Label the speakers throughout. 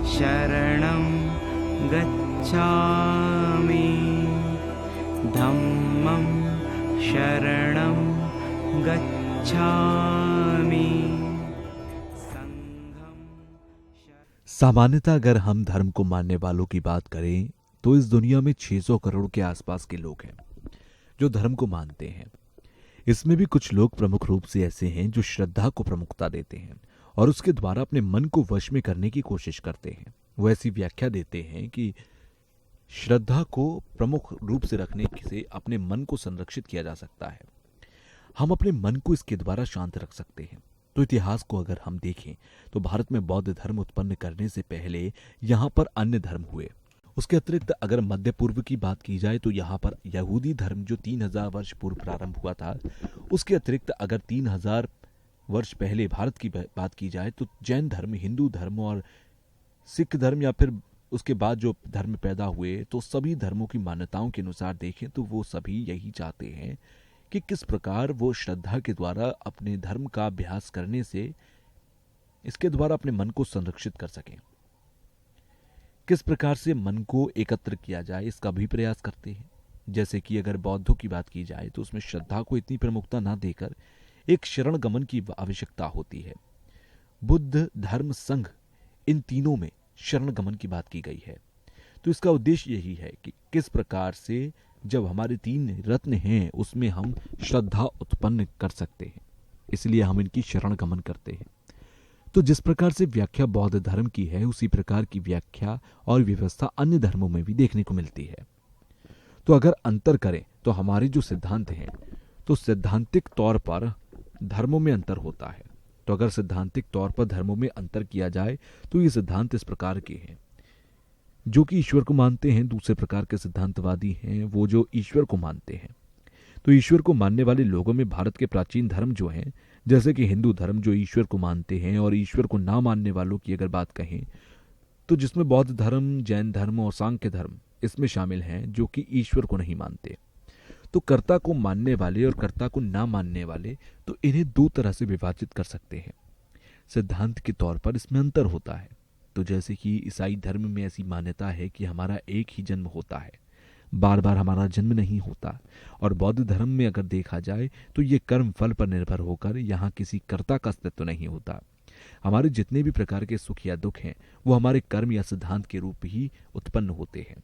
Speaker 1: शरणं गच्छामि धम्मं शरणं गच्छामि संघं
Speaker 2: सामान्यतः अगर हम धर्म को मानने वालों की बात करें तो इस दुनिया में 600 करोड़ के आसपास के लोग हैं जो धर्म को मानते हैं। इसमें भी कुछ लोग प्रमुख रूप से ऐसे हैं जो श्रद्धा को प्रमुखता देते हैं और उसके द्वारा अपने मन को वश में करने की कोशिश करते हैं। वो ऐसी व्याख्या देते हैं कि श्रद्धा को प्रमुख रूप से रखने से अपने मन को संरक्षित किया जा सकता है। हम अपने मन को इसके द्वारा शांत रख सकते हैं। तो इतिहास को अगर हम देखें तो भारत में बौद्ध धर्म उत्पन्न करने से पहले यहाँ पर अन्य धर्म हुए। उसके अतिरिक्त अगर मध्य पूर्व की बात की जाए तो यहाँ पर यहूदी धर्म जो 3000 वर्ष पूर्व प्रारंभ हुआ था। उसके अतिरिक्त अगर 3000 वर्ष पहले भारत की बात की जाए तो जैन धर्म, हिंदू धर्म और सिख धर्म या फिर उसके बाद जो धर्म पैदा हुए, तो सभी धर्मों की मान्यताओं के अनुसार देखें तो वो सभी यही चाहते हैं कि किस प्रकार वो श्रद्धा के द्वारा अपने धर्म का अभ्यास करने से इसके द्वारा अपने मन को संरक्षित कर सकें। किस प्रकार से मन को एकत्र किया जाए इसका भी प्रयास करते हैं। जैसे कि अगर बौद्धों की बात की जाए तो उसमें श्रद्धा को इतनी प्रमुखता ना देकर एक शरण गमन की आवश्यकता होती है। बुद्ध धर्म संघ इन तीनों में शरण गमन की बात की गई है। तो इसका उद्देश्य यही है कि किस प्रकार से जब हमारे 3 रत्न हैं उसमें हम श्रद्धा उत्पन्न कर सकते हैं, इसलिए हम इनकी शरण गमन करते हैं। तो जिस प्रकार से व्याख्या बौद्ध धर्म की है उसी प्रकार की व्याख्या और व्यवस्था अन्य धर्मों में भी देखने को मिलती है। तो अगर अंतर करें तो हमारे जो सिद्धांत हैं तो सैद्धांतिक तौर पर धर्मों में अंतर होता है। तो अगर सैद्धांतिक तौर पर धर्मों में अंतर किया जाए तो ये सिद्धांत इस प्रकार के हैं जो कि ईश्वर को मानते हैं। दूसरे प्रकार के सिद्धांतवादी हैं वो जो ईश्वर को मानते हैं। तो ईश्वर को मानने वाले लोगों में भारत के प्राचीन धर्म जो हैं, जैसे कि हिंदू धर्म जो ईश्वर को मानते हैं, और ईश्वर को ना मानने वालों की अगर बात कहें तो जिसमें बौद्ध धर्म, जैन धर्म और सांख्य धर्म इसमें शामिल हैं जो कि ईश्वर को नहीं मानते। तो कर्ता को मानने वाले और कर्ता को ना मानने वाले, तो इन्हें 2 तरह से विभाजित कर सकते हैं। सिद्धांत के तौर पर इसमें अंतर होता है। तो जैसे कि ईसाई धर्म में ऐसी मान्यता है कि हमारा एक ही जन्म होता है, बार बार हमारा जन्म नहीं होता। और बौद्ध धर्म में अगर देखा जाए तो ये कर्म फल पर निर्भर होकर यहाँ किसी कर्ता का अस्तित्व नहीं होता। हमारे जितने भी प्रकार के सुख या दुख हैं वो हमारे कर्म या सिद्धांत के रूप ही उत्पन्न होते हैं।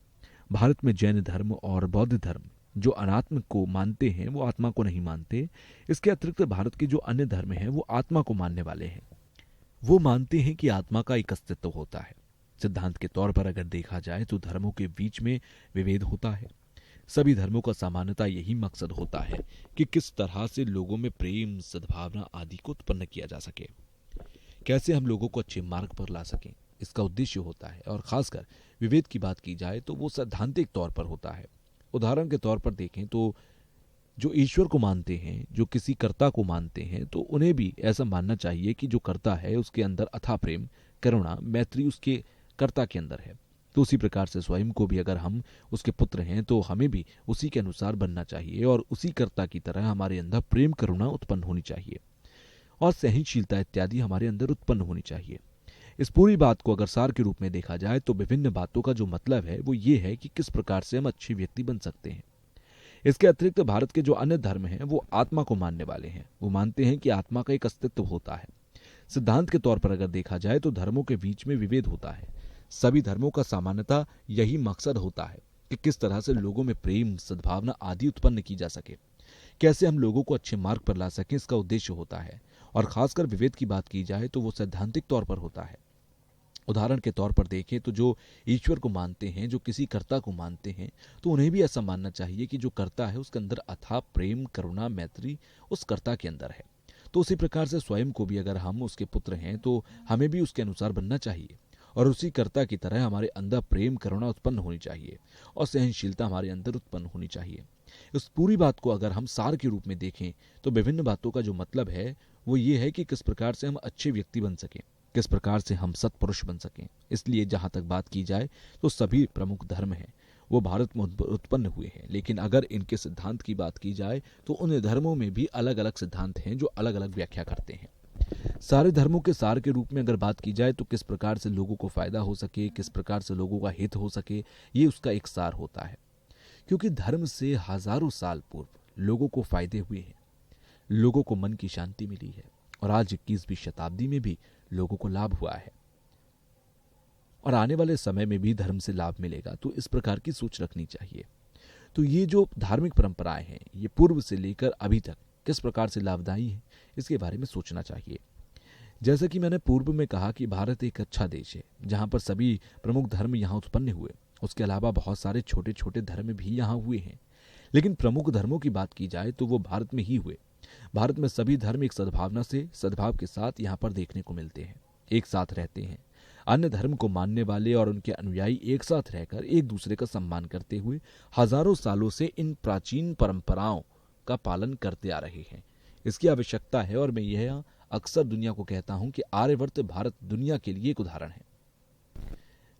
Speaker 2: भारत में जैन धर्म और बौद्ध धर्म जो अनात्म को मानते हैं वो आत्मा को नहीं मानते। इसके अतिरिक्त भारत के जो अन्य धर्म हैं वो आत्मा को मानने वाले हैं। वो मानते हैं कि आत्मा का एक अस्तित्व होता है। सिद्धांत के तौर पर अगर देखा जाए तो धर्मों के बीच में विभेद होता है। सभी धर्मों का सामान्यतः यही मकसद होता है कि किस तरह से लोगों में प्रेम, सद्भावना आदि को उत्पन्न किया जा सके, कैसे हम लोगों को अच्छे मार्ग पर ला सकें, इसका उद्देश्य होता है। और खासकर विभेद की बात की जाए तो वो सैद्धांतिक तौर पर होता है। उदाहरण के तौर पर देखें तो जो ईश्वर को मानते हैं, जो किसी कर्ता को मानते हैं, तो उन्हें भी ऐसा मानना चाहिए कि जो कर्ता है उसके अंदर अथाह प्रेम, करुणा, मैत्री उसके कर्ता के अंदर है। तो उसी प्रकार से स्वयं को भी अगर हम उसके पुत्र हैं तो हमें भी उसी के अनुसार बनना चाहिए और उसी कर्ता की तरह हमारे अंदर प्रेम, करुणा उत्पन्न होनी चाहिए और सहनशीलता इत्यादि हमारे अंदर उत्पन्न होनी चाहिए। इस पूरी बात को अगर सार के रूप में देखा जाए तो विभिन्न बातों का जो मतलब है वो ये है कि किस प्रकार से हम अच्छे व्यक्ति बन सकते हैं। इसके अतिरिक्त भारत के जो अन्य धर्म हैं वो आत्मा को मानने वाले हैं। वो मानते हैं कि आत्मा का एक अस्तित्व होता है। सिद्धांत के तौर पर अगर देखा जाए तो धर्मों के बीच में विभेद होता है। सभी धर्मों का सामान्यतः यही मकसद होता है कि किस तरह से लोगों में प्रेम, सद्भावना आदि उत्पन्न की जा सके, कैसे हम लोगों को अच्छे मार्ग पर ला सकें, इसका उद्देश्य होता है। और खासकर विभेद की बात की जाए तो वो सैद्धांतिक तौर पर होता है। उदाहरण के तौर पर देखें तो जो ईश्वर को मानते हैं, जो किसी कर्ता को मानते हैं, तो उन्हें भी ऐसा मानना चाहिए कि जो कर्ता है उसके अंदर अथाह प्रेम, करुणा, मैत्री उस कर्ता के अंदर है। तो उसी प्रकार से स्वयं को भी अगर हम उसके पुत्र हैं तो हमें भी उसके अनुसार बनना चाहिए और उसी कर्ता की तरह हमारे अंदर प्रेम, करुणा उत्पन्न होनी चाहिए और सहनशीलता हमारे अंदर उत्पन्न होनी चाहिए। इस पूरी बात को अगर हम सार के रूप में देखें तो विभिन्न बातों का जो मतलब है वो ये है कि किस प्रकार से हम अच्छे व्यक्ति बन सकें, किस प्रकार से हम सत्पुरुष बन सकें। इसलिए जहां तक बात की जाए तो सभी प्रमुख धर्म हैं वो भारत में उत्पन्न हुए हैं, लेकिन अगर इनके सिद्धांत की बात की जाए तो उन धर्मों में भी अलग अलग सिद्धांत हैं जो अलग अलग व्याख्या करते हैं। सारे धर्मों के सार के रूप में अगर बात की जाए तो किस प्रकार से लोगों को फायदा हो सके, किस प्रकार से लोगों का हित हो सके, ये उसका एक सार होता है। क्योंकि धर्म से हजारों साल पूर्व लोगों को फायदे हुए हैं, लोगों को मन की शांति मिली है और आज 21वीं शताब्दी में भी लोगों को लाभ हुआ है और आने वाले समय में भी धर्म से लाभ मिलेगा। तो इस प्रकार की सोच रखनी चाहिए। तो ये जो धार्मिक परंपराएं हैं ये पूर्व से लेकर अभी तक किस प्रकार से लाभदायी हैं, इसके बारे में सोचना चाहिए। जैसा कि मैंने पूर्व में कहा कि भारत एक अच्छा देश है जहां पर सभी प्रमुख धर्म यहाँ उत्पन्न हुए। उसके अलावा बहुत सारे छोटे छोटे धर्म भी यहाँ हुए हैं, लेकिन प्रमुख धर्मों की बात की जाए तो वो भारत में ही हुए। भारत में सभी धर्म एक सद्भावना से, सद्भाव के साथ यहाँ पर देखने को मिलते हैं, एक साथ रहते हैं। अन्य धर्म को मानने वाले और उनके अनुयायी एक साथ रहकर एक दूसरे का सम्मान करते हुए हजारों सालों से इन प्राचीन परंपराओं का पालन करते आ रहे हैं। इसकी आवश्यकता है और मैं यह अक्सर दुनिया को कहता हूं कि आर्यवर्त भारत दुनिया के लिए एक उदाहरण है।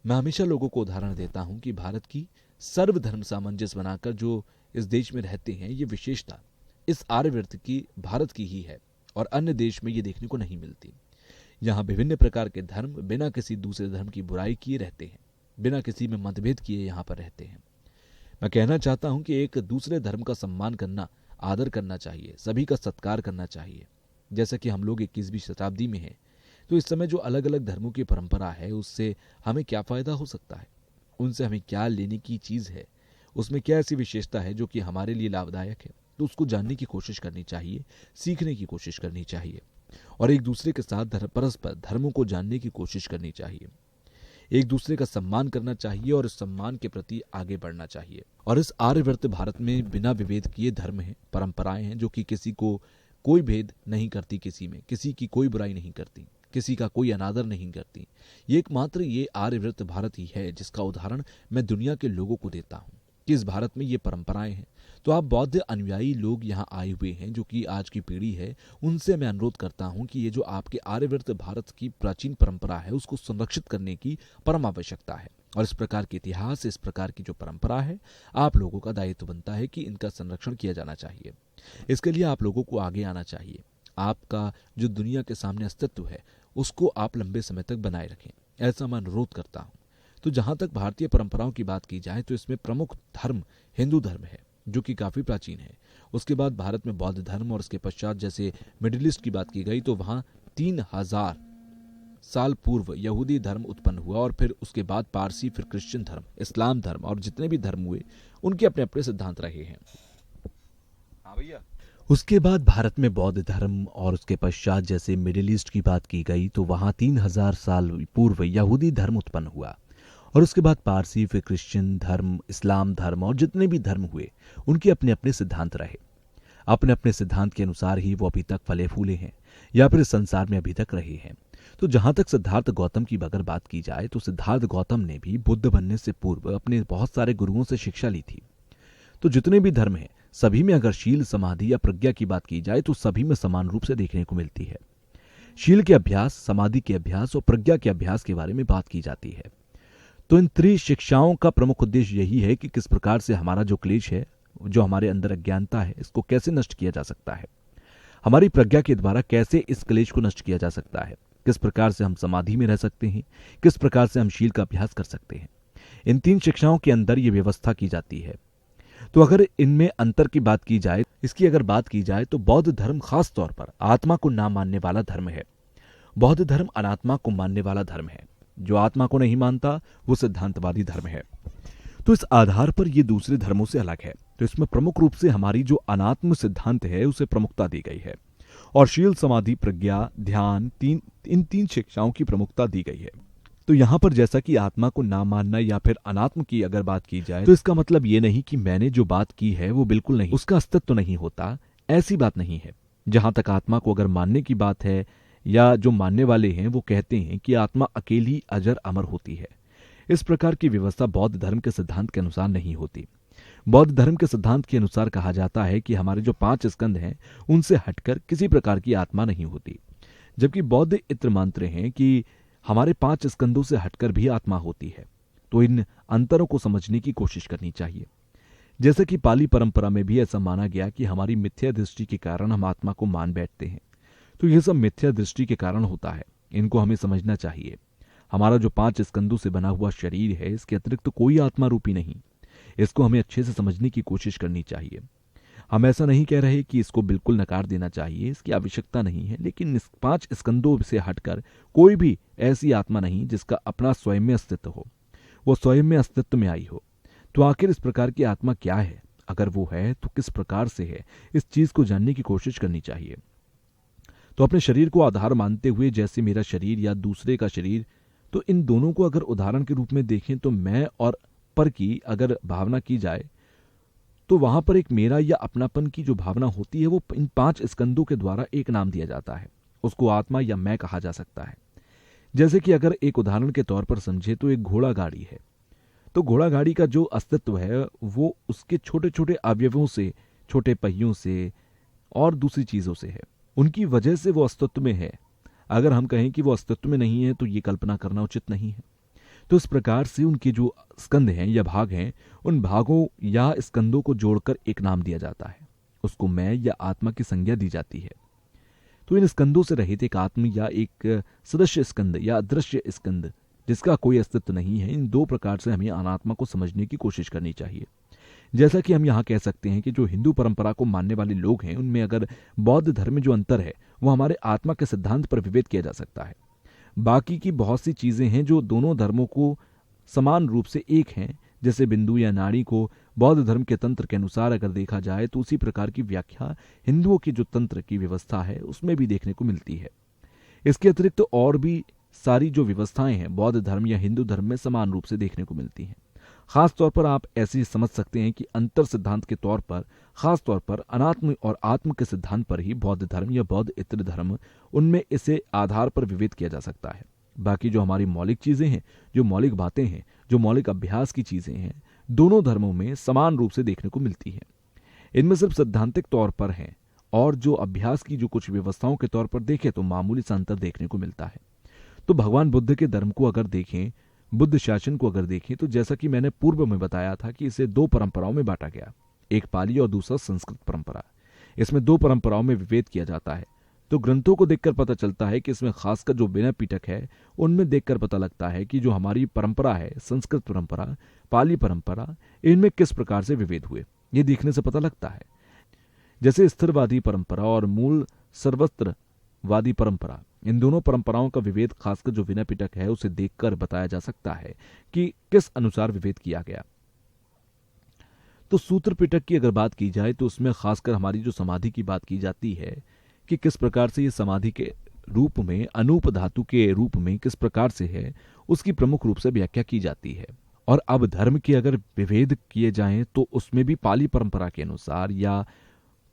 Speaker 2: मैं हमेशा लोगों को उदाहरण देता हूं कि भारत की सर्वधर्म सामंजस्य बनाकर जो इस देश में रहते हैं, ये विशेषता इस आर्यवर्त की भारत की ही है और अन्य देश में ये देखने को नहीं मिलती। यहाँ विभिन्न प्रकार के धर्म बिना किसी दूसरे धर्म की बुराई किए रहते हैं, बिना किसी में मतभेद किए यहाँ पर रहते हैं। मैं कहना चाहता हूं कि एक दूसरे धर्म का सम्मान करना, आदर करना चाहिए, सभी का सत्कार करना चाहिए। जैसा कि हम लोग 21वीं शताब्दी में हैं, तो इस समय जो अलग अलग धर्मों की परंपरा है उससे हमें क्या फायदा हो सकता है, उनसे हमें क्या लेने की चीज है, उसमें क्या ऐसी विशेषता है जो कि हमारे लिए लाभदायक है, तो उसको जानने की कोशिश करनी चाहिए, सीखने की कोशिश करनी चाहिए और एक दूसरे के साथ परस्पर धर्मों को जानने की कोशिश करनी चाहिए। एक दूसरे का सम्मान करना चाहिए और इस सम्मान के प्रति आगे बढ़ना चाहिए। और इस आर्यवर्त भारत में बिना विभेद किए धर्म हैं, परंपराएं हैं जो कि किसी को कोई भेद नहीं करती, किसी में किसी की कोई बुराई नहीं करती, किसी का कोई अनादर नहीं करती। ये एकमात्र ये आर्यवर्त भारत ही है जिसका उदाहरण मैं दुनिया के लोगों को देता हूँ कि इस भारत में ये परंपराएं हैं। तो आप बौद्ध अनुयायी लोग यहाँ आए हुए हैं जो कि आज की पीढ़ी है, उनसे मैं अनुरोध करता हूँ कि ये जो आपके आर्यवर्त भारत की प्राचीन परंपरा है उसको संरक्षित करने की परम आवश्यकता है। और इस प्रकार के इतिहास, इस प्रकार की जो परंपरा है, आप लोगों का दायित्व बनता है कि इनका संरक्षण किया जाना चाहिए। इसके लिए आप लोगों को आगे आना चाहिए। आपका जो दुनिया के सामने अस्तित्व है उसको आप लंबे समय तक बनाए रखें, ऐसा मैं अनुरोध करता हूँ। तो जहां तक भारतीय परंपराओं की बात की जाए तो इसमें प्रमुख धर्म हिंदू धर्म है जो कि काफी प्राचीन है। उसके बाद भारत में बौद्ध धर्म और उसके पश्चात जैसे मिडिल ईस्ट की बात की गई तो वहां 3000 साल पूर्व यहूदी धर्म उत्पन्न हुआ और फिर उसके बाद पारसी, फिर क्रिश्चियन धर्म, इस्लाम धर्म और जितने भी धर्म हुए उनके अपने अपने सिद्धांत रहे हैं। हाँ भैया। उसके बाद भारत में बौद्ध धर्म और उसके पश्चात जैसे मिडिल ईस्ट की बात की गई तो वहां 3000 साल पूर्व यहूदी धर्म उत्पन्न हुआ और उसके बाद पारसी, फिर क्रिश्चियन धर्म, इस्लाम धर्म और जितने भी धर्म हुए उनके अपने अपने सिद्धांत रहे। अपने अपने सिद्धांत के अनुसार ही वो अभी तक फले फूले हैं या फिर संसार में अभी तक रहे हैं। तो जहां तक सिद्धार्थ गौतम की अगर बात की जाए तो सिद्धार्थ गौतम ने भी बुद्ध बनने से पूर्व अपने बहुत सारे गुरुओं से शिक्षा ली थी। तो जितने भी धर्म हैं सभी में अगर शील, समाधि या प्रज्ञा की बात की जाए तो सभी में समान रूप से देखने को मिलती है। शील के अभ्यास, समाधि के अभ्यास और प्रज्ञा के अभ्यास के बारे में बात की जाती है। तो इन त्रि शिक्षाओं का प्रमुख उद्देश्य यही है कि किस प्रकार से हमारा जो क्लेश है, जो हमारे अंदर अज्ञानता है, इसको कैसे नष्ट किया जा सकता है, हमारी प्रज्ञा के द्वारा कैसे इस क्लेश को नष्ट किया जा सकता है, किस प्रकार से हम समाधि में रह सकते हैं, किस प्रकार से हम शील का अभ्यास कर सकते हैं। इन 3 शिक्षाओं के अंदर ये व्यवस्था की जाती है। तो अगर इनमें अंतर की बात की जाए, इसकी अगर बात की जाए तो बौद्ध धर्म खास तौर पर आत्मा को ना मानने वाला धर्म है। बौद्ध धर्म अनात्मा को मानने वाला धर्म है। जो आत्मा को नहीं मानता वो सिद्धांतवादी धर्म है। तो इस आधार पर ये दूसरे धर्मों से अलग है। तो इसमें प्रमुख रूप से हमारी जो अनात्म सिद्धांत है उसे प्रमुखता दी गई है और शील, समाधि, प्रज्ञा, ध्यान, इन 3 शिक्षाओं की प्रमुखता दी गई है। तो यहाँ पर जैसा कि आत्मा को ना मानना या फिर अनात्म की अगर बात की जाए तो इसका मतलब ये नहीं कि मैंने जो बात की है वो बिल्कुल नहीं, उसका अस्तित्व नहीं होता, ऐसी बात नहीं है। जहां तक आत्मा को अगर मानने की बात है या जो मानने वाले हैं वो कहते हैं कि आत्मा अकेली अजर अमर होती है, इस प्रकार की व्यवस्था बौद्ध धर्म के सिद्धांत के अनुसार नहीं होती। बौद्ध धर्म के सिद्धांत के अनुसार कहा जाता है कि हमारे जो 5 स्कंध हैं उनसे हटकर किसी प्रकार की आत्मा नहीं होती, जबकि बौद्ध इत्र मानते हैं कि हमारे 5 स्कंदों से हटकर भी आत्मा होती है। तो इन अंतरों को समझने की कोशिश करनी चाहिए। जैसे कि पाली परंपरा में भी ऐसा माना गया कि हमारी मिथ्या दृष्टि के कारण हम आत्मा को मान बैठते हैं, तो यह सब मिथ्या दृष्टि के कारण होता है। इनको हमें समझना चाहिए। हमारा जो 5 स्कंदों से बना हुआ शरीर है, इसके अतिरिक्त तो कोई आत्मा रूपी नहीं। इसको हमें अच्छे से समझने की कोशिश करनी चाहिए। हम ऐसा नहीं कह रहे कि इसको बिल्कुल नकार देना चाहिए, इसकी आवश्यकता नहीं है, लेकिन इस 5 स्कंदों से हटकर कोई भी ऐसी आत्मा नहीं जिसका अपना स्वयं में अस्तित्व हो, वो स्वयं में अस्तित्व में आई हो। तो आखिर इस प्रकार की आत्मा क्या है? अगर वो है तो किस प्रकार से है, इस चीज को जानने की कोशिश करनी चाहिए। तो अपने शरीर को आधार मानते हुए, जैसे मेरा शरीर या दूसरे का शरीर, तो इन दोनों को अगर उदाहरण के रूप में देखें तो मैं और पर की अगर भावना की जाए तो वहां पर एक मेरा या अपनापन की जो भावना होती है वो इन 5 स्कंदों के द्वारा एक नाम दिया जाता है। उसको आत्मा या मैं कहा जा सकता है। जैसे कि अगर एक उदाहरण के तौर पर समझे तो एक घोड़ा गाड़ी है, तो घोड़ा गाड़ी का जो अस्तित्व है वो उसके छोटे छोटे अवयवों से, छोटे पहियों से और दूसरी चीजों से है। उनकी वजह से वो अस्तित्व में है। अगर हम कहें कि वो अस्तित्व में नहीं है तो ये कल्पना करना उचित नहीं है। तो इस प्रकार से उनके जो स्कंद हैं या भाग हैं, उन भागों या स्कंदों को जोड़कर एक नाम दिया जाता है। उसको मैं या आत्मा की संज्ञा दी जाती है। तो इन स्कंदों से रहित एक आत्म या एक सदस्य स्कंद या अदृश्य स्कंद जिसका कोई अस्तित्व नहीं है, इन 2 प्रकार से हमें अनात्मा को समझने की कोशिश करनी चाहिए। जैसा कि हम यहाँ कह सकते हैं कि जो हिंदू परंपरा को मानने वाले लोग हैं, उनमें अगर बौद्ध धर्म में जो अंतर है वो हमारे आत्मा के सिद्धांत पर विवेद किया जा सकता है। बाकी की बहुत सी चीजें हैं जो दोनों धर्मों को समान रूप से एक हैं। जैसे बिंदु या नाड़ी को बौद्ध धर्म के तंत्र के अनुसार अगर देखा जाए तो उसी प्रकार की व्याख्या हिंदुओं की जो तंत्र की व्यवस्था है उसमें भी देखने को मिलती है। इसके अतिरिक्त तो और भी सारी जो व्यवस्थाएं हैं बौद्ध धर्म या हिंदू धर्म में समान रूप से देखने को मिलती हैं। खास तौर पर आप ऐसे समझ सकते हैं कि अंतर सिद्धांत के तौर पर, खास तौर पर अनात्म और आत्म के सिद्धांत पर ही बौद्ध धर्म या बौद्ध इतर धर्म, उनमें इसे आधार पर विवेद किया जा सकता है। बाकी जो हमारी मौलिक चीजें हैं, जो मौलिक बातें हैं, जो मौलिक अभ्यास की चीजें हैं, दोनों धर्मों में समान रूप से देखने को मिलती हैं। इनमें सिर्फ सैद्धांतिक तौर पर हैं और जो अभ्यास की जो कुछ व्यवस्थाओं के तौर पर देखें तो मामूली सा अंतर देखने को मिलता है। तो भगवान बुद्ध के धर्म को अगर देखें, बुद्ध शासन को अगर देखें, तो जैसा कि मैंने पूर्व में बताया था कि इसे 2 परंपराओं में बांटा गया, एक पाली और दूसरा संस्कृत परंपरा। इसमें 2 परंपराओं में विभेद किया जाता है। तो ग्रंथों को देखकर पता चलता है कि इसमें खासकर जो विनय पिटक है उनमें देखकर पता लगता है कि जो हमारी परंपरा है, संस्कृत परंपरा, पाली परंपरा, इनमें किस प्रकार से विभेद हुए, ये देखने से पता लगता है। जैसे स्थिरवादी परंपरा और मूल सर्वत्रवादी परंपरा, इन दोनों परंपराओं का विभेद खासकर जो विनय पिटक है उसे देखकर बताया जा सकता है कि किस अनुसार विभेद किया गया। तो सूत्र पिटक की अगर बात की जाए तो उसमें खासकर हमारी जो समाधि की बात की जाती है कि किस प्रकार से ये समाधि के रूप में, अनूप धातु के रूप में किस प्रकार से है, उसकी प्रमुख रूप से व्याख्या की जाती है। और अब धर्म के अगर विभेद किए जाएं तो उसमें भी पाली परंपरा के अनुसार या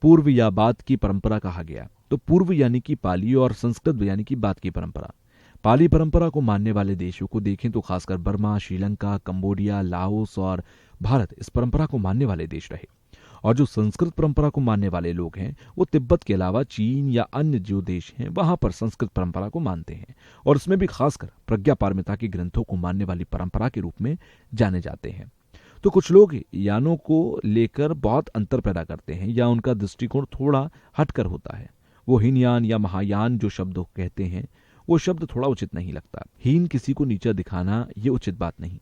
Speaker 2: पूर्व या बाद की परंपरा कहा गया। तो पूर्व यानी कि पाली और संस्कृत यानी कि बाद की परंपरा। पाली परंपरा को मानने वाले देशों को देखें तो खासकर बर्मा, श्रीलंका, कंबोडिया, लाओस और भारत इस परंपरा को मानने वाले देश रहे। और जो संस्कृत परंपरा को मानने वाले लोग हैं वो तिब्बत के अलावा चीन या अन्य जो देश हैं वहां पर संस्कृत परंपरा को मानते हैं और उसमें भी खासकर प्रज्ञा पारमिता के ग्रंथों को मानने वाली परंपरा के रूप में जाने जाते हैं। तो कुछ लोग यानों को लेकर बहुत अंतर पैदा करते हैं या उनका दृष्टिकोण थोड़ा हटकर होता है। वो हीनयान या महायान जो शब्द कहते हैं वो शब्द थोड़ा उचित नहीं लगता। हीन किसी को नीचा दिखाना ये उचित बात नहीं,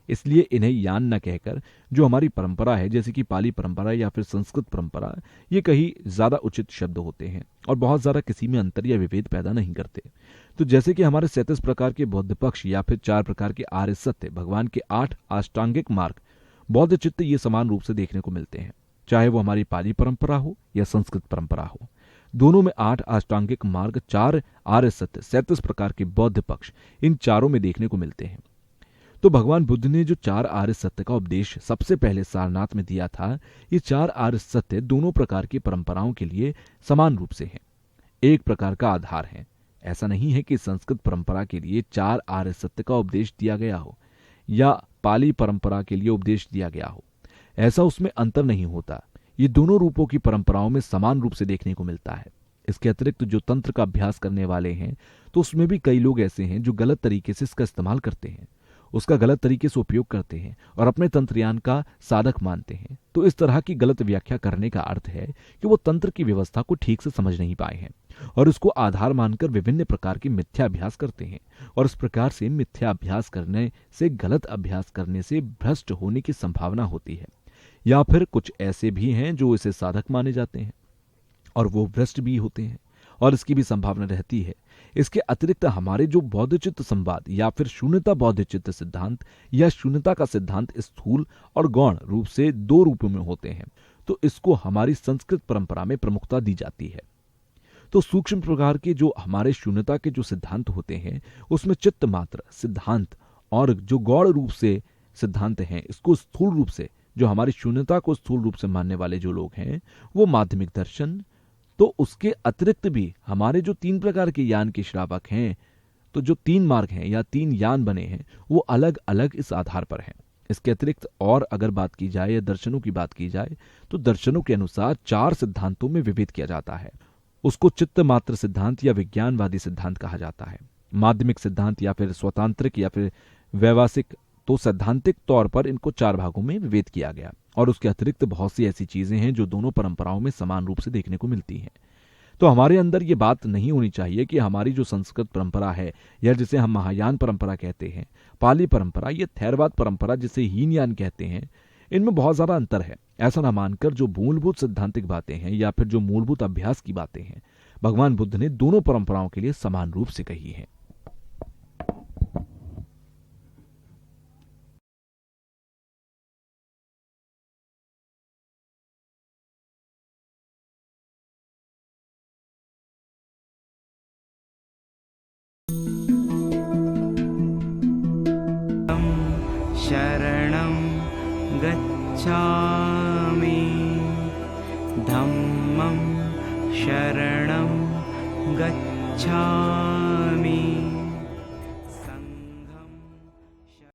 Speaker 2: इसलिए इन्हें यान न कहकर जो हमारी परंपरा है जैसे कि पाली परंपरा या फिर संस्कृत परंपरा, ये कहीं ज्यादा उचित शब्द होते हैं और बहुत ज्यादा किसी में अंतर या विभेद पैदा नहीं करते। तो जैसे कि हमारे 37 प्रकार के बौद्ध पक्ष या फिर 4 प्रकार के आर्य सत्य, भगवान के 8 अष्टांगिक मार्ग, बौद्ध चित्त ये समान रूप से देखने को मिलते हैं, चाहे वो हमारी पाली परंपरा हो या संस्कृत परंपरा हो। दोनों में 8 अष्टांगिक मार्ग, 4 आर्य सत्य, 37 प्रकार के बौद्ध पक्ष, इन चारों में देखने को मिलते हैं। तो भगवान बुद्ध ने जो 4 आर्य सत्य का उपदेश सबसे पहले सारनाथ में दिया था, ये 4 आर्य सत्य दोनों प्रकार की परंपराओं के लिए समान रूप से हैं, एक प्रकार का आधार है। ऐसा नहीं है कि संस्कृत परंपरा के लिए 4 आर्य सत्य का उपदेश दिया गया हो या पाली परंपरा के लिए उपदेश दिया गया हो, ऐसा उसमें अंतर नहीं होता। ये दोनों रूपों की परंपराओं में समान रूप से देखने को मिलता है। इसके अतिरिक्त जो तंत्र का अभ्यास करने वाले हैं तो उसमें भी कई लोग ऐसे हैं जो गलत तरीके से इसका इस्तेमाल करते हैं, उसका गलत तरीके से उपयोग करते हैं और अपने तंत्रयान का साधक मानते हैं। तो इस तरह की गलत व्याख्या करने का अर्थ है कि वो तंत्र की व्यवस्था को ठीक से समझ नहीं पाए हैं और उसको आधार मानकर विभिन्न प्रकार के मिथ्याभ्यास करते हैं। और इस प्रकार से मिथ्याभ्यास करने से, गलत अभ्यास करने से भ्रष्ट होने की संभावना होती है। या फिर कुछ ऐसे भी हैं जो इसे साधक माने जाते हैं और वो भ्रष्ट भी होते हैं, और इसकी भी संभावना रहती है। इसके अतिरिक्त हमारे जो बौद्धचित्त संवाद या फिर शून्यता बौद्धचित्त सिद्धांत या शून्यता का सिद्धांत स्थूल और गौण रूप से दो रूपों में होते हैं, तो इसको हमारी संस्कृत परंपरा में प्रमुखता दी जाती है। तो सूक्ष्म प्रकार के जो हमारे शून्यता के जो सिद्धांत होते हैं, उसमें चित्त मात्र सिद्धांत और जो गौण रूप से सिद्धांत हैं, इसको स्थूल रूप से, जो हमारी शून्यता को स्थूल रूप से मानने वाले जो लोग हैं, वो माध्यमिक दर्शन। तो उसके अतिरिक्त भी हमारे जो 3 प्रकार के यान के श्रावक हैं, तो जो 3 मार्ग हैं या 3 यान बने हैं, वो अलग अलग इस आधार पर हैं। इसके अतिरिक्त और अगर बात की जाए या दर्शनों की बात की जाए, तो दर्शनों के अनुसार 4 सिद्धांतों में विभेद किया जाता है। उसको चित्त मात्र सिद्धांत या विज्ञानवादी सिद्धांत कहा जाता है। माध्यमिक सिद्धांत या फिर स्वतांत्रिक या फिर वैवासिक। तो सैद्धांतिक तौर पर इनको 4 भागों में विभेद किया गया। और उसके अतिरिक्त बहुत सी ऐसी चीजें हैं जो दोनों परंपराओं में समान रूप से देखने को मिलती हैं। तो हमारे अंदर ये बात नहीं होनी चाहिए कि हमारी जो संस्कृत परंपरा है, या जिसे हम महायान परंपरा कहते हैं, पाली परंपरा, ये थेरवाद परंपरा जिसे हीनयान कहते हैं, इनमें बहुत ज्यादा अंतर है। ऐसा ना मानकर जो मूलभूत सिद्धांतिक बातें हैं या फिर जो मूलभूत अभ्यास की बातें हैं, भगवान बुद्ध ने दोनों परंपराओं के लिए समान रूप से कही है।
Speaker 1: शरणं गच्छामि धम्मं शरणं गच्छामि